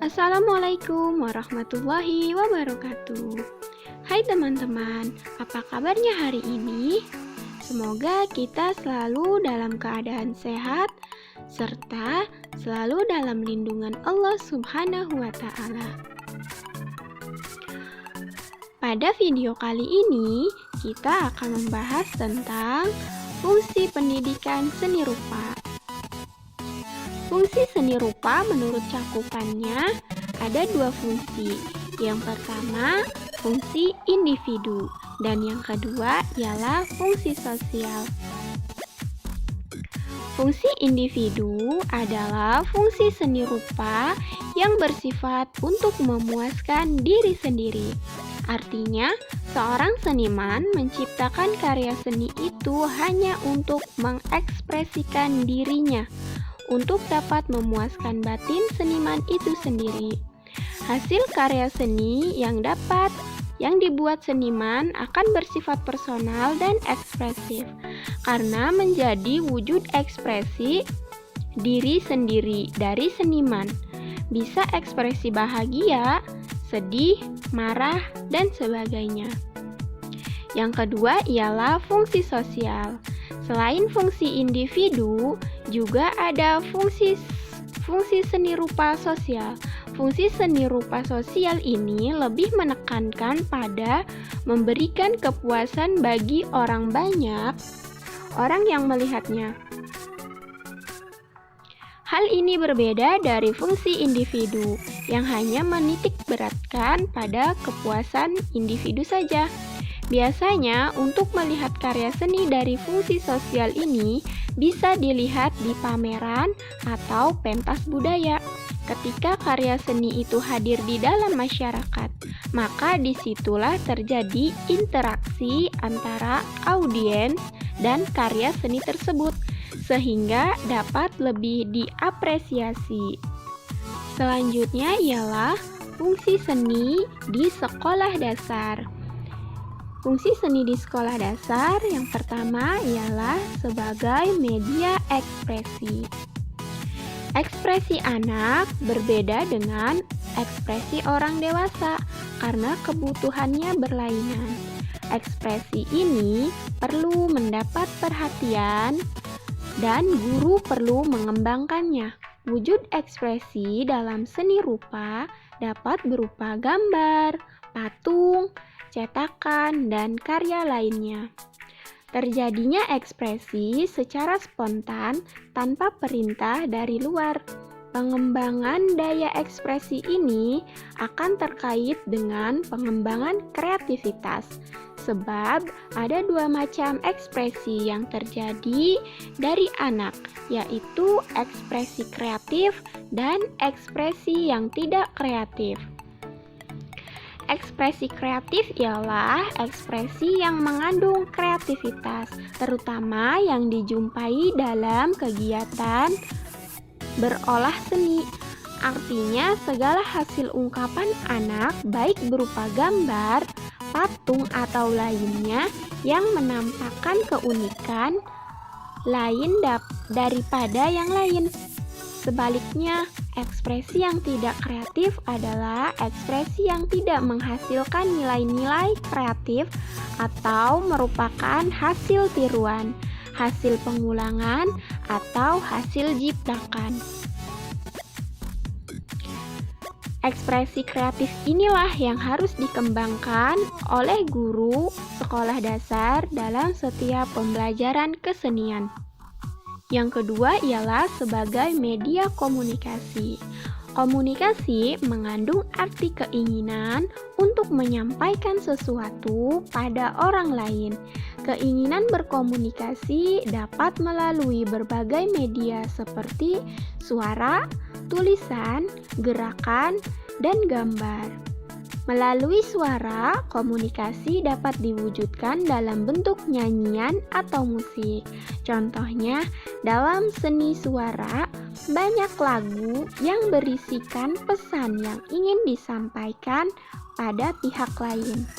Assalamualaikum warahmatullahi wabarakatuh. Hai teman-teman, apa kabarnya hari ini? Semoga kita selalu dalam keadaan sehat serta selalu dalam lindungan Allah Subhanahu wa Ta'ala. Pada video kali ini, kita akan membahas tentang fungsi pendidikan seni rupa. Fungsi seni rupa menurut cakupannya ada dua fungsi. Yang pertama, fungsi individu, dan yang kedua ialah fungsi sosial. Fungsi individu adalah fungsi seni rupa yang bersifat untuk memuaskan diri sendiri. Artinya, seorang seniman menciptakan karya seni itu hanya untuk mengekspresikan dirinya, untuk dapat memuaskan batin seniman itu sendiri. Hasil karya seni yang dibuat seniman akan bersifat personal dan ekspresif, karena menjadi wujud ekspresi diri sendiri dari seniman. Bisa ekspresi bahagia, sedih, marah, dan sebagainya. Yang kedua ialah fungsi sosial. Selain fungsi individu, juga ada fungsi seni rupa sosial. Fungsi seni rupa sosial ini lebih menekankan pada memberikan kepuasan bagi orang banyak, orang yang melihatnya. Hal ini berbeda dari fungsi individu yang hanya menitik beratkan pada kepuasan individu saja. Biasanya, untuk melihat karya seni dari fungsi sosial ini bisa dilihat di pameran atau pentas budaya. Ketika karya seni itu hadir di dalam masyarakat, maka disitulah terjadi interaksi antara audiens dan karya seni tersebut, sehingga dapat lebih diapresiasi. Selanjutnya ialah fungsi seni di sekolah dasar. Fungsi seni di sekolah dasar yang pertama ialah sebagai media ekspresi. Ekspresi anak berbeda dengan ekspresi orang dewasa karena kebutuhannya berlainan. Ekspresi ini perlu mendapat perhatian dan guru perlu mengembangkannya. Wujud ekspresi dalam seni rupa dapat berupa gambar, patung, cetakan, dan karya lainnya. Terjadinya ekspresi secara spontan tanpa perintah dari luar. Pengembangan daya ekspresi ini akan terkait dengan pengembangan kreativitas, sebab ada dua macam ekspresi yang terjadi dari anak, yaitu ekspresi kreatif dan ekspresi yang tidak kreatif. Ekspresi kreatif ialah ekspresi yang mengandung kreativitas, terutama yang dijumpai dalam kegiatan berolah seni. Artinya, segala hasil ungkapan anak, baik berupa gambar, patung, atau lainnya, yang menampakkan keunikan lain daripada yang lain. Sebaliknya, ekspresi yang tidak kreatif adalah ekspresi yang tidak menghasilkan nilai-nilai kreatif atau merupakan hasil tiruan, hasil pengulangan, atau hasil ciptakan. Ekspresi kreatif inilah yang harus dikembangkan oleh guru sekolah dasar dalam setiap pembelajaran kesenian. Yang kedua ialah sebagai media komunikasi. Komunikasi mengandung arti keinginan untuk menyampaikan sesuatu pada orang lain. Keinginan berkomunikasi dapat melalui berbagai media seperti suara, tulisan, gerakan, dan gambar. Melalui suara, komunikasi dapat diwujudkan dalam bentuk nyanyian atau musik. Contohnya, dalam seni suara, banyak lagu yang berisikan pesan yang ingin disampaikan pada pihak lain.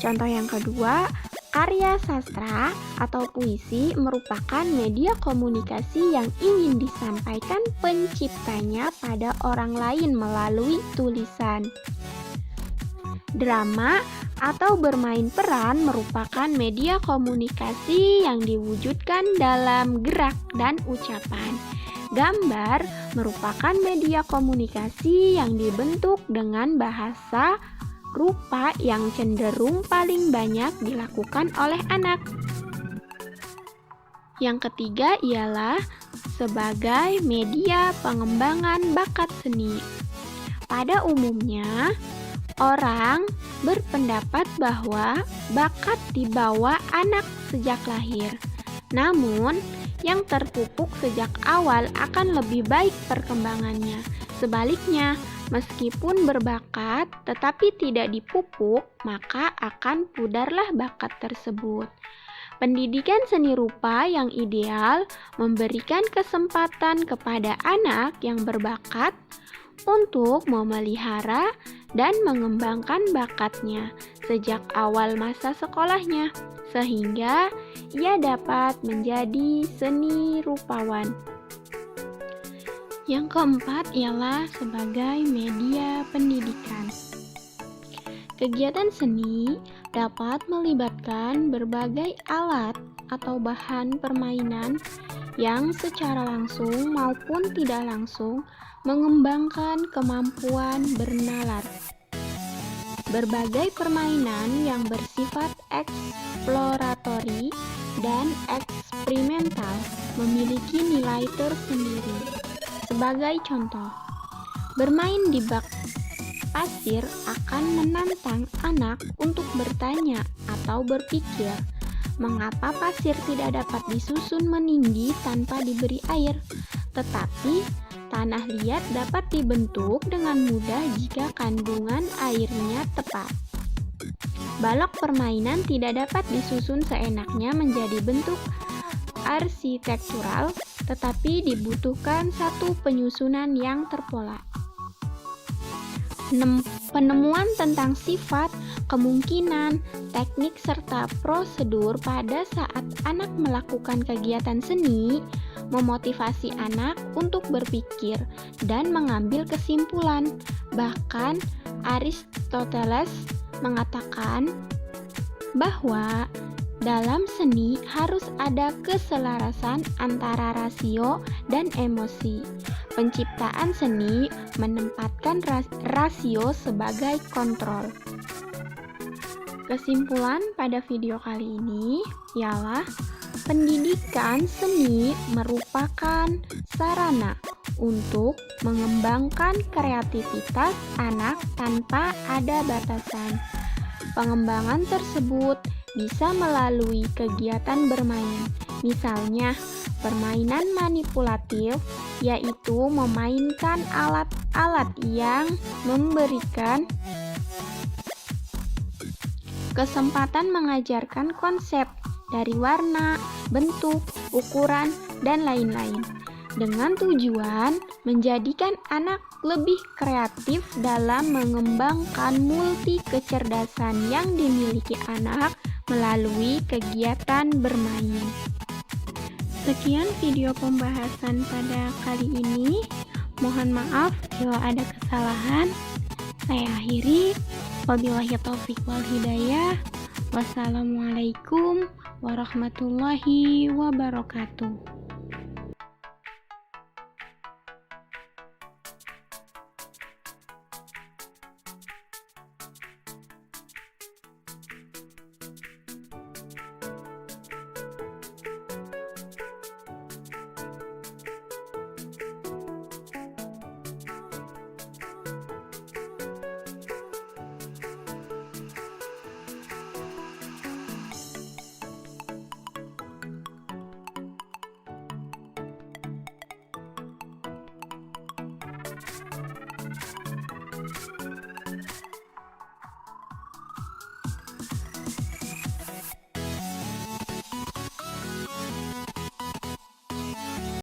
Contoh yang kedua, Karya sastra atau puisi merupakan media komunikasi yang ingin disampaikan penciptanya pada orang lain melalui tulisan. Drama atau bermain peran merupakan media komunikasi yang diwujudkan dalam gerak dan ucapan. Gambar merupakan media komunikasi yang dibentuk dengan bahasa rupa yang cenderung paling banyak dilakukan oleh anak. Yang ketiga ialah sebagai media pengembangan bakat seni. Pada umumnya, orang berpendapat bahwa bakat dibawa anak sejak lahir. Namun, yang terpupuk sejak awal akan lebih baik perkembangannya. Sebaliknya, meskipun berbakat tetapi tidak dipupuk, maka akan pudarlah bakat tersebut. Pendidikan seni rupa yang ideal memberikan kesempatan kepada anak yang berbakat untuk memelihara dan mengembangkan bakatnya sejak awal masa sekolahnya, sehingga ia dapat menjadi seni rupawan. Yang keempat ialah sebagai media pendidikan. Kegiatan seni dapat melibatkan berbagai alat atau bahan permainan yang secara langsung maupun tidak langsung mengembangkan kemampuan bernalar. Berbagai permainan yang bersifat eksploratori dan eksperimental memiliki nilai tersendiri. Sebagai contoh, bermain di bak pasir akan menantang anak untuk bertanya atau berpikir, mengapa pasir tidak dapat disusun meninggi tanpa diberi air, tetapi tanah liat dapat dibentuk dengan mudah jika kandungan airnya tepat. Balok permainan tidak dapat disusun seenaknya menjadi bentuk arsitektural, tetapi dibutuhkan satu penyusunan yang terpola. Penemuan tentang sifat, kemungkinan, teknik, serta prosedur pada saat anak melakukan kegiatan seni memotivasi anak untuk berpikir dan mengambil kesimpulan. Bahkan Aristoteles mengatakan bahwa dalam seni harus ada keselarasan antara rasio dan emosi. Penciptaan seni menempatkan rasio sebagai kontrol. Kesimpulan pada video kali ini ialah pendidikan seni merupakan sarana untuk mengembangkan kreativitas anak tanpa ada batasan. Pengembangan tersebut bisa melalui kegiatan bermain, misalnya permainan manipulatif, yaitu memainkan alat-alat yang memberikan kesempatan mengajarkan konsep dari warna, bentuk, ukuran, dan lain-lain, dengan tujuan menjadikan anak lebih kreatif dalam mengembangkan multi kecerdasan yang dimiliki anak melalui kegiatan bermain. Sekian video pembahasan pada kali ini. Mohon maaf bila ada kesalahan. Saya akhiri. Wabillahi taufiq wal hidayah. Wassalamualaikum warahmatullahi wabarakatuh.